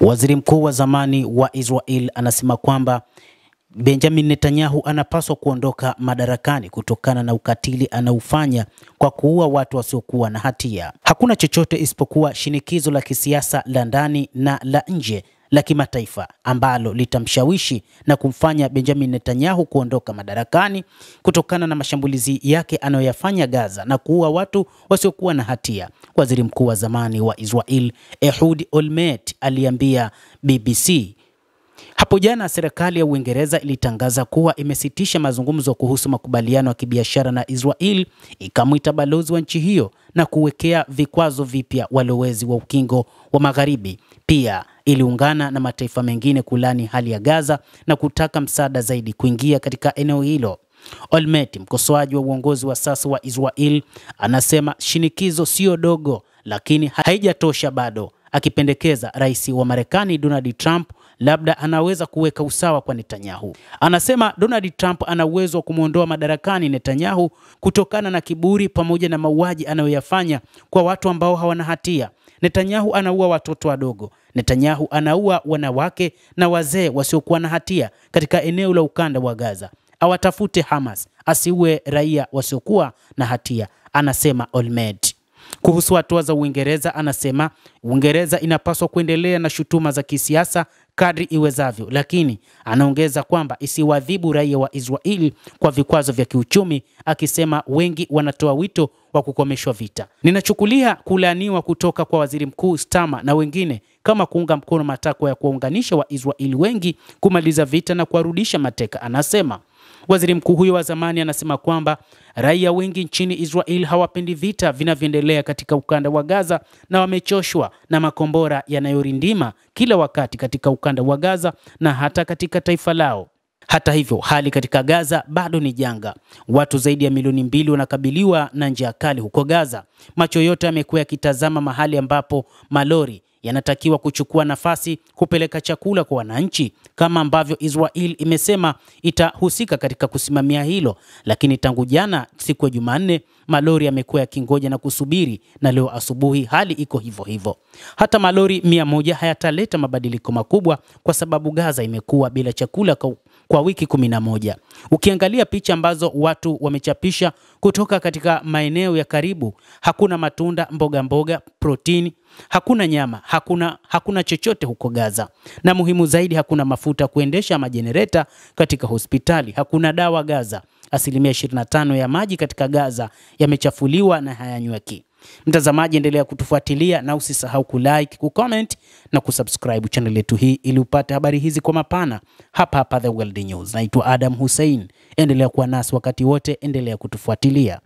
Waziri mkuu wa zamani wa Israel anasema kwamba Benjamin Netanyahu anapaswa kuondoka madarakani kutokana na ukatili anaufanya kwa kuua watu wasiokuwa na hatia. Hakuna chochote isipokuwa shinikizo la kisiasa la ndani na la nje la kimataifa ambalo litamshawishi na kumfanya Benjamin Netanyahu kuondoka madarakani kutokana na mashambulizi yake anayoyafanya Gaza na kuua watu wasiokuwa na hatia. Waziri mkuu wa zamani wa Israel Ehud Olmert aliambia BBC hapo jana serikali ya Uingereza ilitangaza kuwa imesitisha mazungumzo kuhusu makubaliano ya kibiashara na Israel, ikamwita balozi wa nchi hiyo na kuwekea vikwazo vipya walowezi wa ukingo wa Magharibi. Pia iliungana na mataifa mengine kulani hali ya Gaza na kutaka msaada zaidi kuingia katika eneo hilo. Olmert, mkosoaji wa uongozi wa sasa wa Israel, anasema shinikizo sio dogo lakini haijatosha bado, akipendekeza rais wa Marekani Donald Trump labda anaweza kuweka usawa kwa Netanyahu. Anasema Donald Trump ana uwezo wa kumuondoa madarakani Netanyahu kutokana na kiburi pamoja na mauaji anayoyafanya kwa watu ambao hawana hatia. Netanyahu anaua watoto wadogo. Netanyahu anaua wanawake na wazee wasiokuwa na hatia katika eneo la ukanda wa Gaza. Awatafute Hamas, asiue raia wasiokuwa na hatia, anasema Olmert. Kuhusu hatua za Uingereza, anasema Uingereza inapaswa kuendelea na shutuma za kisiasa kadri iwezavyo, lakini anaongeza kwamba isiwadhibu raia wa Israeli kwa vikwazo vya kiuchumi, akisema wengi wanatoa wito wa kukomeshwa vita. Ninachukulia kulaaniwa kutoka kwa waziri mkuu Starmer na wengine kama kuunga mkono matakwa ya kuunganisha wa Israeli wengi kumaliza vita na kuwarudisha mateka, anasema. Waziri mkuu huyo wa zamani anasema kwamba raia wengi nchini Israel hawapendi vita vinavyoendelea katika ukanda wa Gaza na wamechoshwa na makombora yanayorindima kila wakati katika ukanda wa Gaza na hata katika taifa lao. Hata hivyo, hali katika Gaza bado ni janga. Watu zaidi ya milioni 2 wanakabiliwa na njaa kali huko Gaza. Macho yote yamekuwa yakitazama mahali ambapo malori yanatakiwa kuchukua nafasi kupeleka chakula kwa wananchi, kama ambavyo Israel imesema itahusika katika kusimamia hilo. Lakini tangu jana siku ya Jumanne, malori yamekuwa yakingoja na kusubiri, na leo asubuhi hali iko hivyo hivyo. Hata malori 100 hayataleta mabadiliko makubwa kwa sababu Gaza imekuwa bila chakula kwa wiki 11. Ukiangalia picha ambazo watu wamechapisha kutoka katika maeneo ya karibu, hakuna matunda, mboga, protini, hakuna nyama, hakuna chochote huko Gaza. Na muhimu zaidi, hakuna mafuta kuendesha majenereta katika hospitali, hakuna dawa Gaza. Asilimia 25 ya maji katika Gaza yamechafuliwa na hayanyweki. Mtazamaji, endelea kutufuatilia na usisahau kulike, kucomment na kusubscribe channel yetu hii ili upate habari hizi kwa mapana hapa The World News. Naitwa Adam Hussein. Endelea kuwa nasi wakati wote, endelea kutufuatilia.